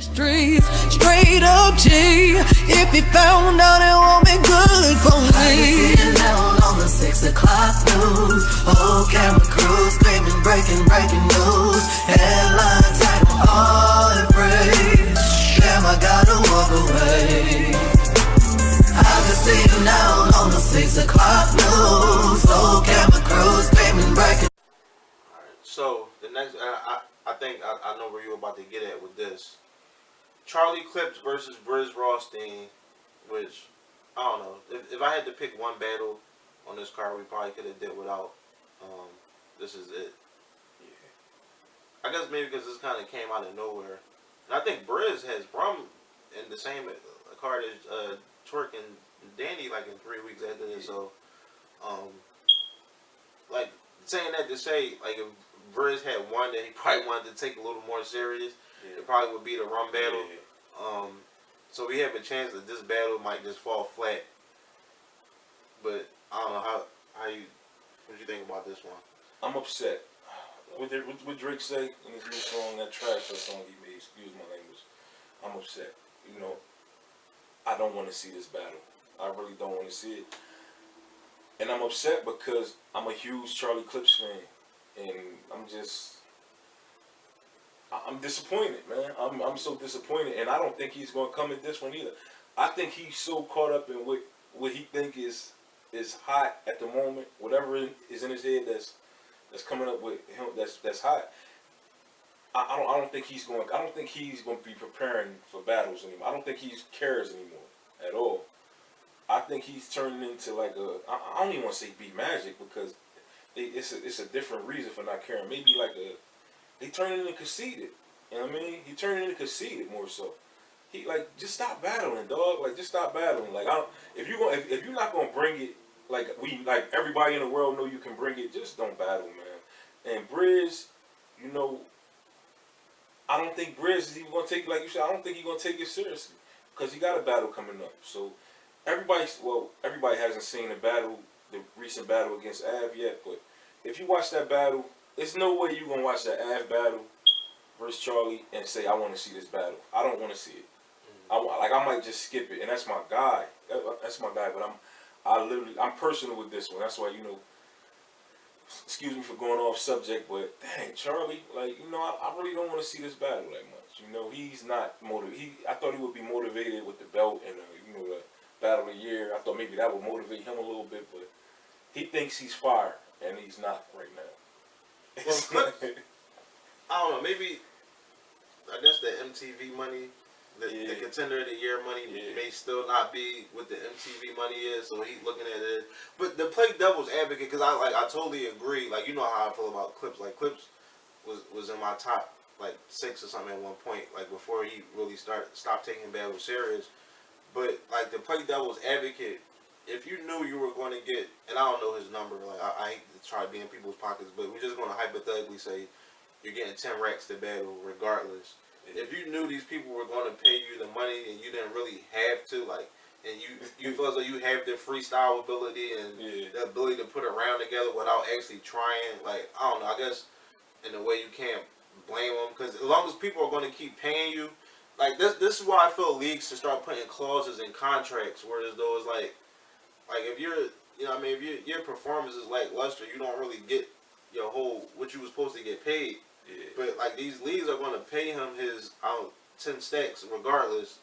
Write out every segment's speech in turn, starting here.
Streets, straight up G. If he found out it won't be good for me. I can see it now on the 6 o'clock news. Whole camera crew screaming, breaking news. Headlines title, all it breaks. Damn, I gotta walk away. I can see it now on the 6 o'clock news. Whole camera crew screaming, breaking. Alright, so the next, I think I know where you're about to get at with this. Charlie Clips versus Briz Rothstein, which, I don't know. If I had to pick one battle on this card, we probably could have did without. This is it. Yeah. I guess maybe because this kind of came out of nowhere. And I think Briz has Brum in the same card as Twerk and Danny like in 3 weeks after this. So, like, saying that to say, like, if Briz had one that he probably wanted to take a little more serious, it probably would be the rum battle. So we have a chance that this battle might just fall flat. But I don't know how you, what you think about this one? I'm upset. What Drake say in his new song, that trash song he made, excuse my language, I'm upset. You know, I don't want to see this battle. I really don't want to see it. And I'm upset because I'm a huge Charlie Clips fan. And I'm disappointed, man. I'm so disappointed, and I don't think he's gonna come at this one either. I think he's so caught up in what he think is hot at the moment. Whatever is in his head that's coming up with him that's hot. I don't think he's going. I don't think he's going to be preparing for battles anymore. I don't think he cares anymore at all. I think he's turning into like a. I don't even want to say B Magic because it's a different reason for not caring. Maybe like a. He turned into conceited. You know what I mean? He turned into conceited more so. He like just stop battling, dog. Like just stop battling. Like if you're not gonna bring it, like everybody in the world know you can bring it. Just don't battle, man. And Briz, you know, I don't think Briz is even gonna take, like you said. I don't think he's gonna take it seriously because he got a battle coming up. So everybody hasn't seen the recent battle against Av yet. But if you watch that battle. There's no way you're going to watch that Av battle versus Charlie and say, I want to see this battle. I don't want to see it. I might just skip it. And that's my guy. That's my guy. But I'm personal with this one. That's why, you know, excuse me for going off subject, but dang, Charlie, like, you know, I really don't want to see this battle that much. You know, he's not motivated. I thought he would be motivated with the belt and, you know, the battle of the year. I thought maybe that would motivate him a little bit, but he thinks he's fire, and he's not right now. Well, I don't know. Maybe I guess the MTV money, the contender of the year money may still not be what the MTV money is. So he's looking at it. But to play devil's advocate, because I totally agree. Like, you know how I feel about Clips. Like, Clips was in my top like 6 or something at one point. Like before he really stopped taking battles serious. But like to play devil's advocate. If you knew you were going to get, and I don't know his number, like I hate to try to be in people's pockets, but we're just going to hypothetically say you're getting 10 racks to battle regardless. If you knew these people were going to pay you the money and you didn't really have to, like, and you feel as though you have the freestyle ability and the ability to put a round together without actually trying, like, I don't know, I guess in a way you can't blame them, because as long as people are going to keep paying you, like this is why I feel leagues should start putting clauses in contracts, whereas though it's like if you're, you know what I mean, if your performance is lackluster, you don't really get your whole, what you was supposed to get paid. But like these leagues are going to pay him his 10 stacks regardless.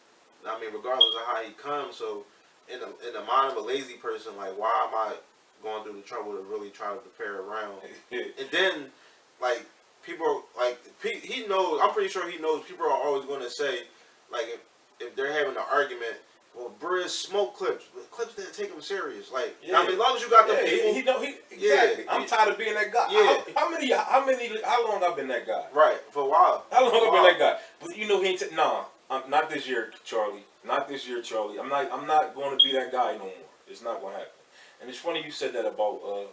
I mean, regardless of how he comes. So in the mind of a lazy person, like, why am I going through the trouble to really try to prepare a round? And then like people like he knows. I'm pretty sure he knows. People are always going to say, like, if they're having an argument. Well, Briz smoke Clips, but Clips didn't take him serious. Like, I mean, as long as you got the people, exactly. I'm tired of being that guy. How long I've been that guy? Right, for a while. How long I've been that guy? But you know, he ain't not this year, Charlie. Not this year, Charlie. I'm not going to be that guy no more. It's not going to happen. And it's funny you said that about,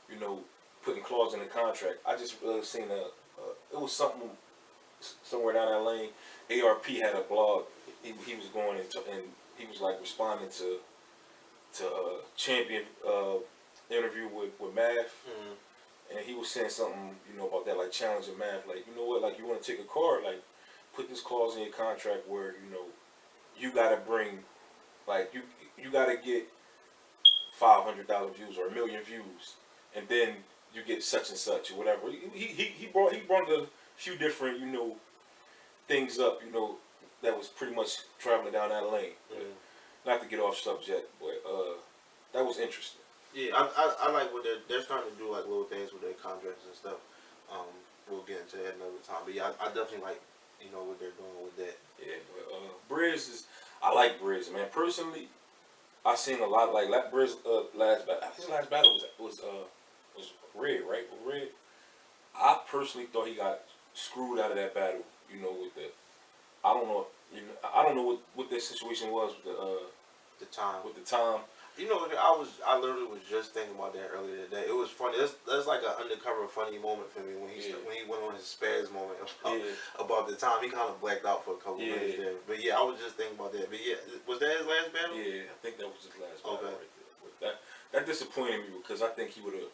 you know, putting clause in the contract. I just seen it was something somewhere down that lane. ARP had a blog. He was going and he was like responding to Champion interview with Math, and he was saying something, you know, about that, like challenging Math, like, you know what, like, you want to take a card, like, put this clause in your contract where you gotta bring like you gotta get 500,000 views or 1,000,000 views, and then you get such and such or whatever. He brought a few different things up that was pretty much traveling down that lane. Not to get off subject, but that was interesting. Yeah, I like what they're starting to do, like little things with their contracts and stuff. We'll get into that another time. But yeah, I definitely like what they're doing with that. Yeah, but I like Briz, man. Personally, I seen a lot like Briz last battle. His last battle was Red, right? Red. I personally thought he got screwed out of that battle. With the I don't know. I don't know what that situation was with The time. with the time. I literally was just thinking about that earlier today. It was funny. That's like an undercover funny moment for me when he went on his spaz moment about the time. He kind of blacked out for a couple minutes there. But yeah, I was just thinking about that. But yeah, was that his last battle? Yeah, I think that was his last battle right there. But that disappointed me because I think he would have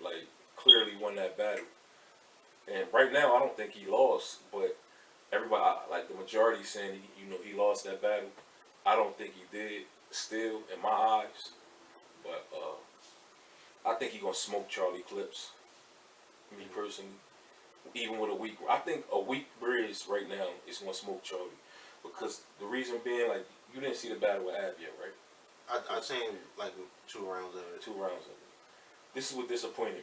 clearly won that battle. And right now, I don't think he lost. But everybody, the majority, saying he lost that battle. I don't think he did. Still, in my eyes. But I think he's gonna smoke Charlie Clips. Me personally, even with a weak, I think a weak Briz right now is gonna smoke Charlie, because the reason being, you didn't see the battle with Av yet, right? I seen 2 rounds of it. 2 rounds of it. This is what disappointed me.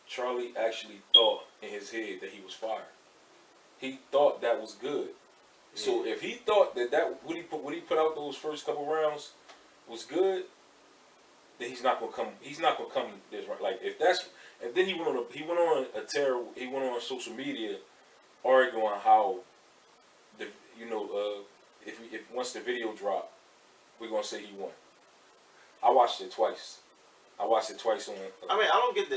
Charlie actually thought in his head that he was fired. He thought that was good. Yeah. So if he thought that what he put out those first couple rounds was good, then he's not gonna come. He's not gonna come this right. If that's, and then he went on social media arguing how if once the video dropped, we're gonna say he won. I watched it twice. On. I mean, I don't get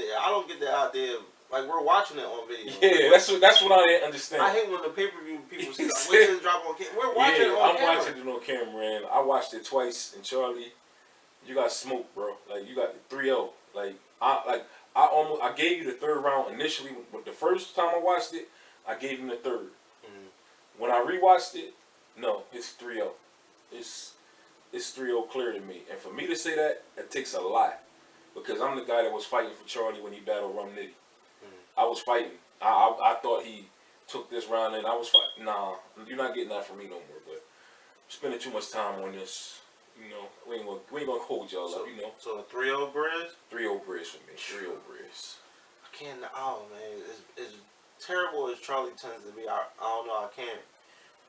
the idea. We're watching it on video. Yeah, that's what I didn't understand. I hate when the pay-per-view people say, "Wait till it drop on camera." We're watching it on camera. I'm watching it on camera, and I watched it twice. And Charlie, you got smoked, bro. You got 3-0. I gave you the third round initially, but the first time I watched it, I gave him the third. Mm-hmm. When I rewatched it, no, it's 3-0. It's 3-0 clear to me. And for me to say that, it takes a lot, because I'm the guy that was fighting for Charlie when he battled Rum Nitty. I was fighting. I thought he took this round, and I was fighting. Nah, you're not getting that from me no more. But I'm spending too much time on this. We ain't gonna hold y'all up. So a 3-0 Briz? 3-0 Briz for me. 3-0 Briz. I can't. Oh man, it's terrible as Charlie tends to be. I don't know. I can't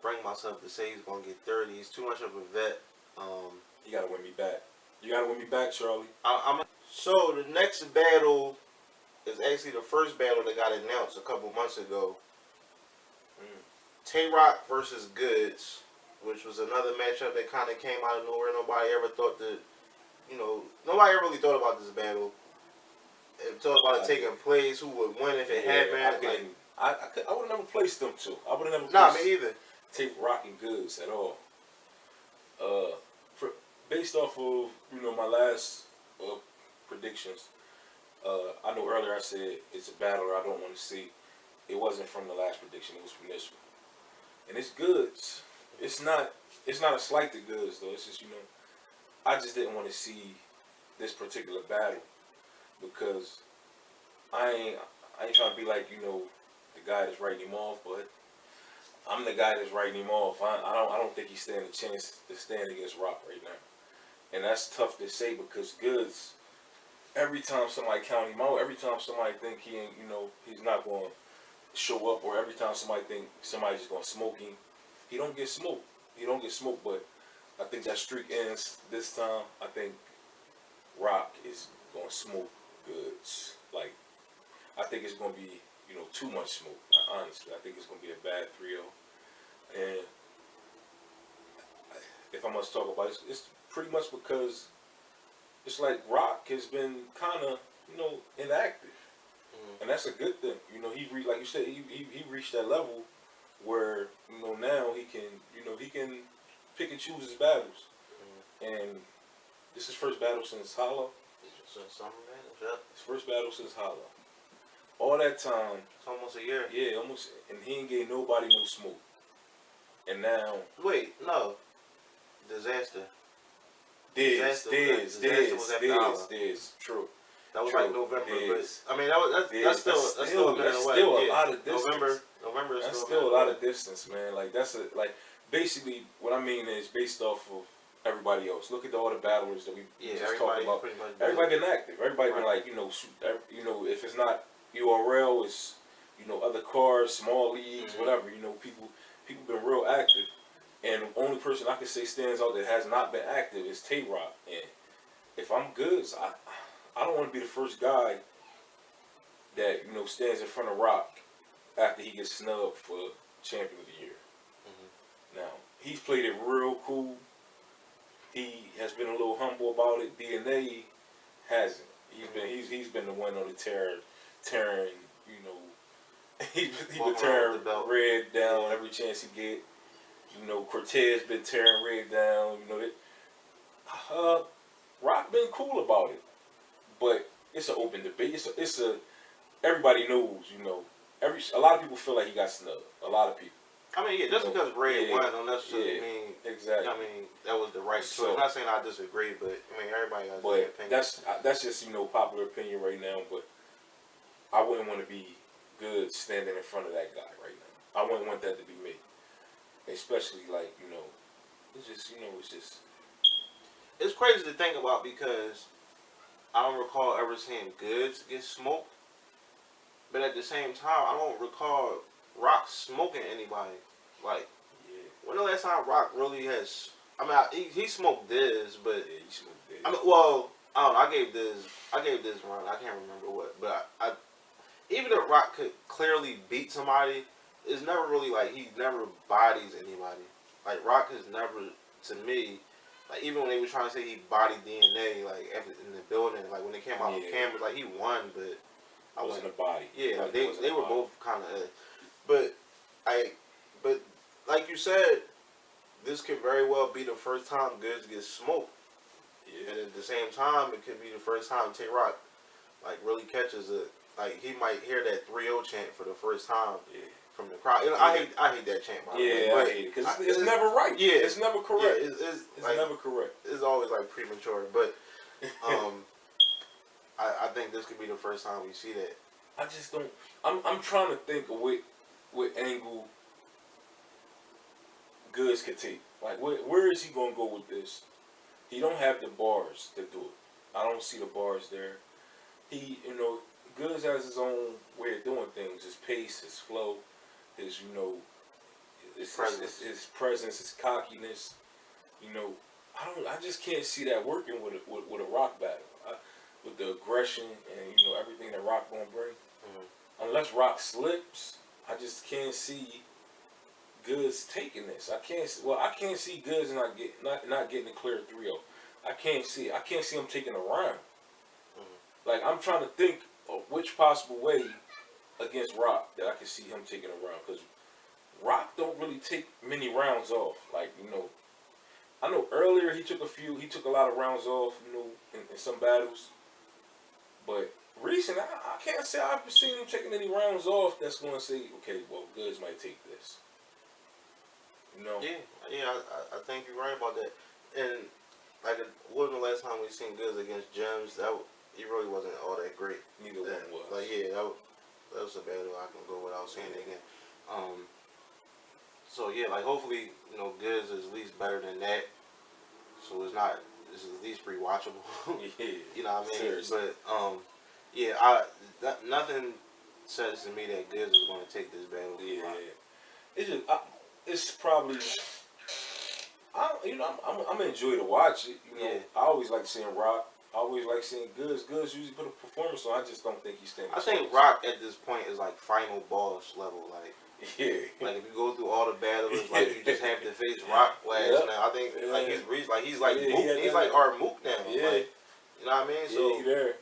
bring myself to say he's gonna get 30. He's too much of a vet. You gotta win me back. You gotta win me back, Charlie. So the next battle is actually the first battle that got announced a couple months ago. Tay-Rock versus Goods, which was another matchup that kind of came out of nowhere. Nobody ever thought that, nobody ever really thought about this battle. And thought about it taking place, who would win if it happened. I would have never placed them two. I would have never placed Nah, me either. Tay-Rock and Goods at all. Based off of, my last predictions, I know earlier I said it's a battle I don't want to see. It wasn't from the last prediction, it was from this one. And it's Goods. It's not a slight to Goods though. It's just, I just didn't want to see this particular battle, because I ain't trying to be like, the guy that's writing him off, but I'm the guy that's writing him off. I don't think he's standing a chance to stand against Rock right now. And that's tough to say, because Goods, every time somebody count him out, every time somebody think he ain't, he's not going to show up, or every time somebody think somebody's just going to smoke him, he don't get smoked. But I think that streak ends this time. I think Rock is going to smoke Goods. I think it's going to be, too much smoke. Honestly, I think it's going to be a bad 3-0. And if I must talk about it, it's pretty much because it's like Rock has been kind of, inactive. And that's a good thing. Like you said, he reached that level where, now he can pick and choose his battles. And this is his first battle since Hollow. His first battle since Hollow. All that time. It's almost a year. Yeah, almost. And he ain't gave nobody no smoke. and now Disaster. Diz, true. That was True. like November, Diz. but I mean that's still a minute away. still a Yeah. lot of distance. November is That's still still a minute lot away. of distance, man. Like basically what I mean is based off of everybody else. Look at all the battlers that we just talked Everybody about. pretty much. Everybody been active. Everybody been Right. like, if it's not URL, it's other cars, small leagues, Mhm. whatever. People been real active. And the only person I can say stands out that has not been active is Tay Rock. And if I'm good, I don't want to be the first guy that stands in front of Rock after he gets snubbed for Champion of the Year. Mhm. Now he's played it real cool. He has been a little humble about it. DNA hasn't. He's been the one on the tearing. He's been Walking around tearing with the belt. Red down every chance he get. Cortez been tearing Red down. Rock been cool about it, but it's an open debate. Everybody knows. A lot of people feel like he got snubbed. A lot of people. I mean, just because Red won don't necessarily Yeah, mean exactly. I mean that was the right choice. So- I'm not saying I disagree, but I mean everybody has their But opinion. that's just popular opinion right now. But I wouldn't want to be good standing in front of that guy right now. I wouldn't want that to be me, especially it's just It's crazy to think about because I don't recall ever seeing Goods get smoked, but at the same time, I don't recall Rock smoking anybody. Like, yeah. when the last time Rock really has? I mean, he smoked Diz, but Yeah, you smoked that. I mean, well, I don't know. I gave Diz run. I can't remember what, but I even if Rock could clearly beat somebody, it's never really like he never bodies anybody. Like Rock has never, to me, like even when they were trying to say he bodied DNA, like in the building, like when they came out on cameras, like he won, but I wasn't a body. Yeah, Like, they were both kind of, but like you said, this could very well be the first time Goods get smoked. Yeah. And at the same time, it could be the first time Tay Rock like really catches it. Like he might hear that 3-0 chant for the first time from the crowd. I hate that chant. By the way, I hate it because it's never right. Yeah, it's never correct. Yeah, it's like, never correct. It's always like premature. But I think this could be the first time we see that. I just don't. I'm trying to think of what angle Goods could take. Like where is he gonna go with this? He don't have the bars to do it. I don't see the bars there. He, Goods has his own way of doing things. His pace, his flow, his his presence, his cockiness. I just can't see that working with a Rock battle. With the aggression and everything that Rock gonna bring. Mm-hmm. Unless Rock slips, I just can't see Goods taking this. I can't see Goods not getting a clear 3-0. I can't see him taking a round. Mm-hmm. Like I'm trying to think of which possible way against Rock that I can see him taking a round, because Rock don't really take many rounds off. Like I know earlier he took a lot of rounds off, in some battles. But recently, I can't say I've seen him taking any rounds off that's going to say, okay, well, Goods might take this. Yeah, I think you're right about that. And like, when the last time we seen Goods against Gems, he really wasn't all that great. Neither one was. Like, yeah, that was a battle I can go without saying it again. So yeah, like hopefully, Goods is at least better than that. So it's at least rewatchable. Yeah. You know what I mean? Seriously. But nothing says to me that Goods is going to take this battle. Yeah. It's just it's probably I'm enjoy to watch it. I always like seeing Rock. I always like seeing Goods. Goods usually put a performance on. I just don't think he's standing. I think Rock at this point is like final boss level. Like, yeah. Like if you go through all the battles, like you just have to face Rock last now. I think like he's reached, like he's like Mook, he's like our Mook now. Yeah. Like, you know what I mean? So he there.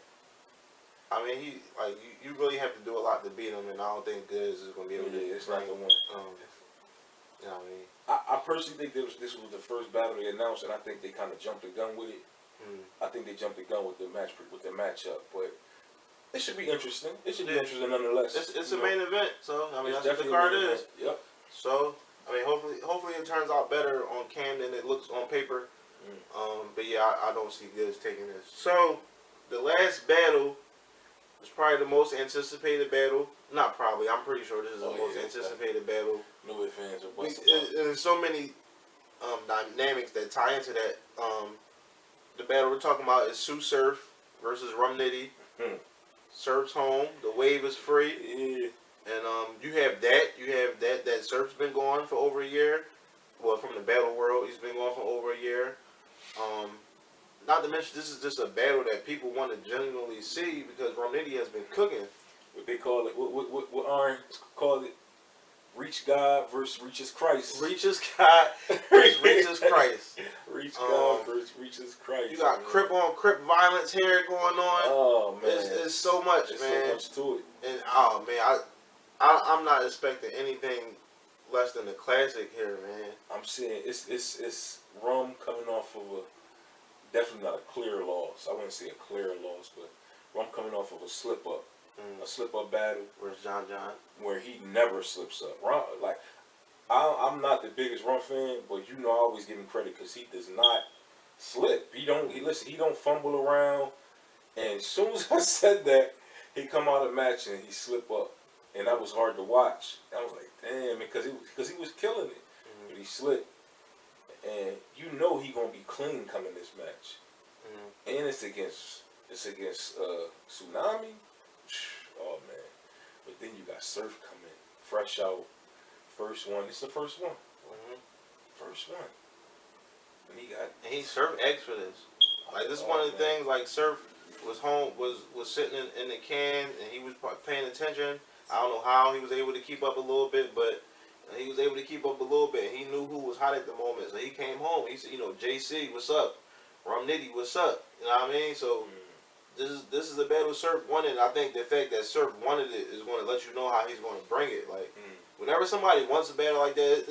I mean, he like you really have to do a lot to beat him, and I don't think Goods is gonna be able to. It's not the one. You know what I mean? I personally think this was the first battle they announced, and I think they kind of jumped the gun with it. I think they jumped the gun with the matchup, but it should be interesting. It should be interesting nonetheless. It's a main event, so I mean It's that's what the card definitely a main is. event. Yep. So I mean, hopefully it turns out better on cam than it looks on paper. But yeah, I don't see Gibbs taking this. So the last battle was probably the most anticipated battle. Not probably. I'm pretty sure this is the most anticipated battle. No fans are There's so many dynamics that tie into that. The battle we're talking about is Sue Surf versus Rum Nitty. Surf's home. The wave is free. Yeah. And you have that. That Surf's been going for over a year. Well, from the battle world, he's been going for over a year. Not to mention, this is just a battle that people want to genuinely see because Rum Nitty has been cooking. What they call it? What Aaron call it? Reach God versus Reaches Christ. Reaches God versus Reaches Christ. Reach God versus Reaches Christ. You got Crip on Crip violence here going on. Oh man, it's so much, There's man. so much to it. And oh man, I'm not expecting anything less than a classic here, man. I'm saying it's Rum coming off of a definitely not a clear loss. I wouldn't say a clear loss, but Rum coming off of a slip up. A slip-up battle. Where's John? Where he never slips up. Rum, like, I'm not the biggest Rum fan, but you know I always give him credit because he does not slip. He don't fumble around. And as soon as I said that, he come out of match and he slip up. And that was hard to watch. I was like, damn, because he was killing it. But he slipped. And you know he gonna be clean coming this match. And it's against Tsunami. Oh man, but then you got Surf coming fresh out, first one. It's the first one, first one. And he Surf eggs for this. Like this is one of the things. Like Surf was home, was sitting in the can, and he was paying attention. I don't know how he was able to keep up a little bit, but he was able to keep up a little bit. He knew who was hot at the moment, so he came home. He said, JC, what's up? Rum Nitty, what's up? You know what I mean? So. This is a battle Surf wanted. I think the fact that Surf wanted it is going to let you know how he's going to bring it. Like, whenever somebody wants a battle like that,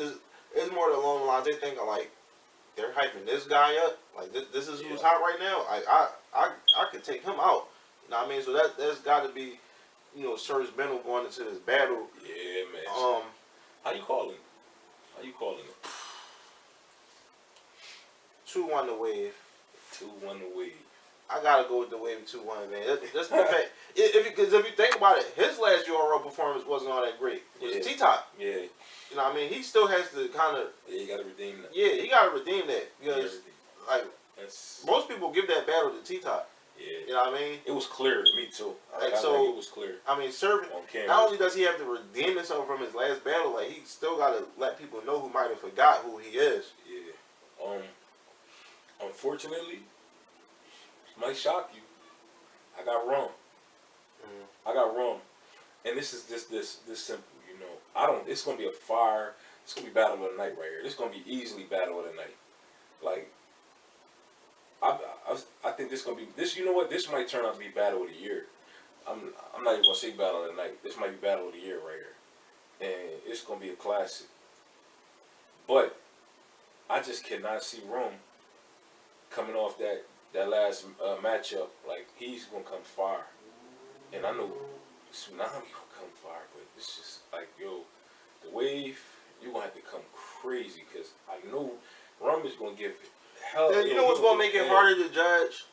it's more along the lines they think of like they're hyping this guy up. Like this is who's hot right now. Like I could take him out. You know what I mean? So that's got to be Surf's mental going into this battle. Yeah, man. How you calling? How you calling it? 2-1 the wave. 2-1 the wave. I gotta go with the wave 2-1, man. That's the fact. Because if you think about it, his last URL performance wasn't all that great. It was T-Top. Yeah. You know what I mean? He still has to kind of. Yeah, you gotta redeem that. Yeah, he gotta redeem that because most people give that battle to T-Top. Yeah. You know what I mean? It was clear to me too. Like, it was clear. I mean, Surf. Not only does he have to redeem himself from his last battle, like he still gotta let people know who might have forgot who he is. Yeah. Unfortunately. Might shock you. I got Rum. I got Rum, and this is just this simple. It's gonna be a fire. It's gonna be battle of the night right here. This gonna be easily battle of the night. Like, I think this gonna be this. You know what? This might turn out to be battle of the year. I'm not even gonna say battle of the night. This might be battle of the year right here, and it's gonna be a classic. But I just cannot see Rum coming off that last matchup, like he's gonna come fire, and I know Tsunami gonna come fire, but it's just like the wave, you gonna have to come crazy because I know Rum is gonna give hell. Then you know what's gonna make it harder to judge,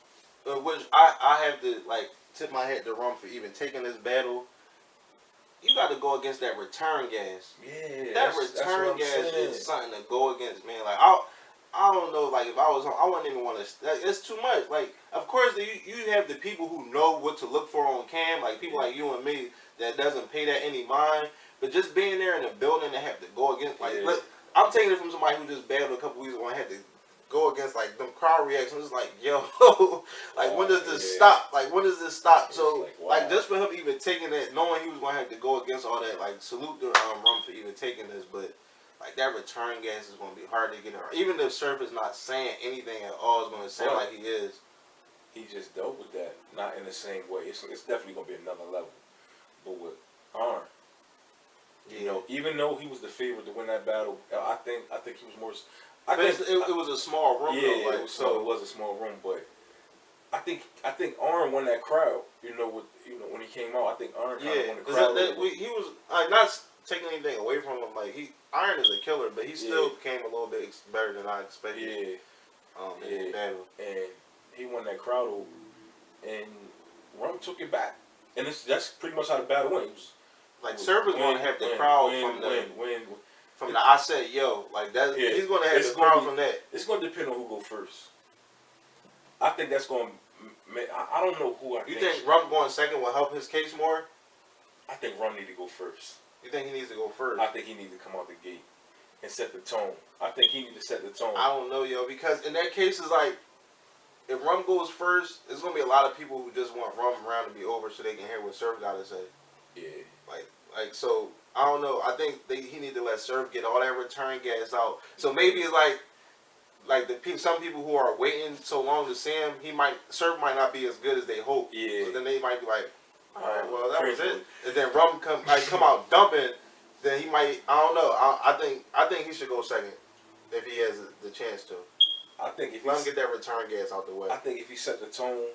which I have to like tip my hat to Rum for even taking this battle. You got to go against that return gas. Yeah, that return gas is something to go against, man. Like I don't know, like if I was home, I wouldn't even want to. It's too much. Like, of course, you have the people who know what to look for on cam, like people like you and me that doesn't pay that any mind. But just being there in the building and have to go against, like, I'm taking it from somebody who just battled a couple weeks ago and had to go against like them crowd reactions. It's like, yo, like when does this stop? Like when does this stop? So like just for him even taking that, knowing he was gonna have to go against all that, like salute to Rum for even taking this, but. Like, that return gas is going to be hard to get in. Even if Surf is not saying anything at all, it's going to sound like he is. He just dealt with that. Not in the same way. It's definitely going to be another level. But with Arn, even though he was the favorite to win that battle, I think he was more... It was a small room, though. Like, it was a small room, but I think Arn won that crowd. When he came out, I think Arn kind of won the crowd. He was... taking anything away from him. Like Iron is a killer, but he still became a little bit better than I expected. In the battle, and he won that crowd over, and Rum took it back, and that's pretty much how the battle went. Like Surf is going to have the crowd from the I said yo, like that. Yeah, he's going to have the crowd from that. It's going to depend on who go first. I think that's going. I don't know who I. You think Rum going second will help his case more? I think Rum need to go first. You think he needs to go first? I think he needs to come out the gate and set the tone. I think he needs to set the tone. I don't know, yo, because in that case, it's like, if Rum goes first, there's going to be a lot of people who just want Rum round to be over so they can hear what Surf got to say. Yeah. Like so, I don't know. I think he need to let Surf get all that return gas out. So maybe it's like some people who are waiting so long to see him, Surf might not be as good as they hope. Yeah. So then they might be like, all right, well, that was it. And then Rum come out dumping, then he might, I don't know. I think he should go second if he has the chance to. I think if let him get that return gas out the way. I think if he set the tone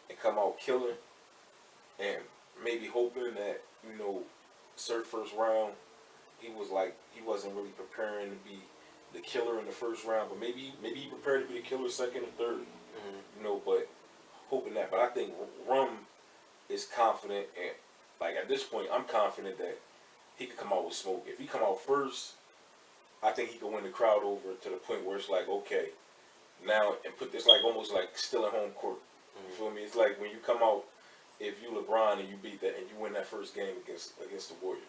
and come out killing, and maybe hoping that, you know, Surf first round, he wasn't really preparing to be the killer in the first round, but maybe he prepared to be the killer second or third. You know, but hoping that. But I think Rum is confident, and like at this point, I'm confident that he could come out with smoke. If he come out first, I think he could win the crowd over to the point where it's like, okay, now and put this like almost like still at home court. You feel me? It's like when you come out, if you LeBron and you beat that and you win that first game against the Warriors,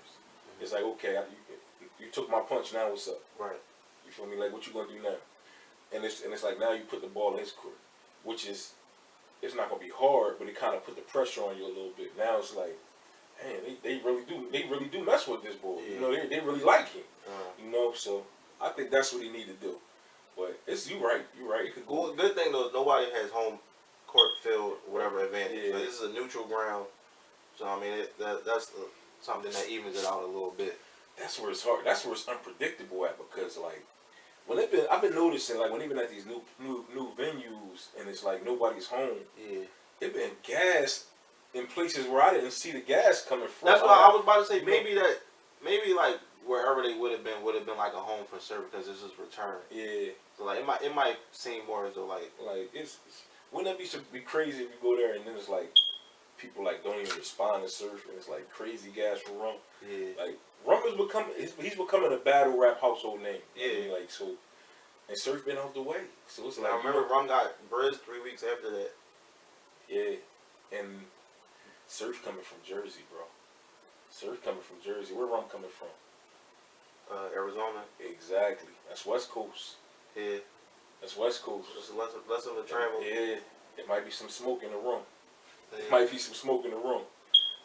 it's like, okay, you took my punch. Now what's up? Right. You feel me? Like what you gonna do now? And it's like now you put the ball in his court, which is it's not gonna be hard, but it kind of put the pressure on you a little bit. Now it's like, man, they really do mess with this boy. Yeah. You know, they really like him. You know, so I think that's what he need to do. But you right. It could go. Well, good thing though, nobody has home court field whatever advantage. Yeah. Like, this is a neutral ground, so I mean that's something that evens it out a little bit. That's where it's hard. That's where it's unpredictable at, because like I've been noticing, like when even at these new venues and it's like nobody's home. Yeah. It been gas in places where I didn't see the gas coming from. That's why I was about to say maybe like wherever they would have been like a home for Surf because this is return. Yeah. So like it might seem more as though like wouldn't that be crazy if you go there and then it's like people like don't even respond to Surf and it's like crazy gas for Rum. Yeah. Like Rum is he's becoming a battle rap household name. Yeah. I mean, like so, and Surf been out the way. So it's like I remember Rum got Briz 3 weeks after that. Yeah. And Surf coming from Jersey, bro. Surf coming from Jersey. Where Rum coming from? Arizona. Exactly. That's West Coast. Yeah. That's West Coast. It's less of a travel. Yeah. It might be some smoke in the room. Yeah. It might be some smoke in the room.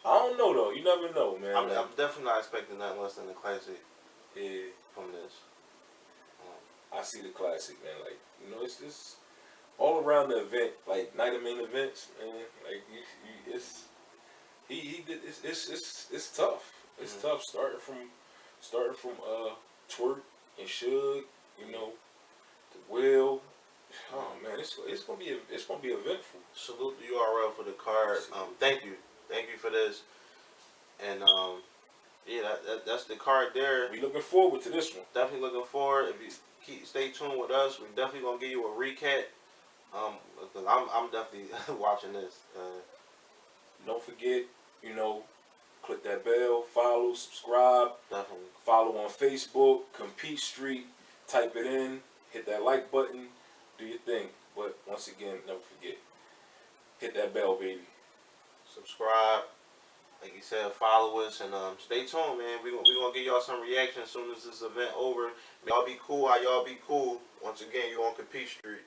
I don't know though. You never know, man. I'm definitely not expecting nothing less than the classic. Yeah. From this. I see the classic, man. Like, you know, it's all around the event, like night of main events, man. Like it's tough. It's tough starting from Twerk and Suge, you know, the Will. Oh man, it's gonna be eventful. Salute the URL for the card. Thank you for this. And yeah, that's the card there. We looking forward to this one. Definitely looking forward. If you stay tuned with us, we're definitely gonna give you a recap. Because I'm definitely watching this. Don't forget, you know, click that bell, follow, subscribe. Definitely. Follow on Facebook, Compete Street, type it in, hit that like button, do your thing. But once again, never forget, hit that bell, baby. Subscribe. Like you said, follow us and stay tuned, man. We gonna give y'all some reaction as soon as this event over. Y'all be cool how y'all be cool. Once again, you on Compete Street.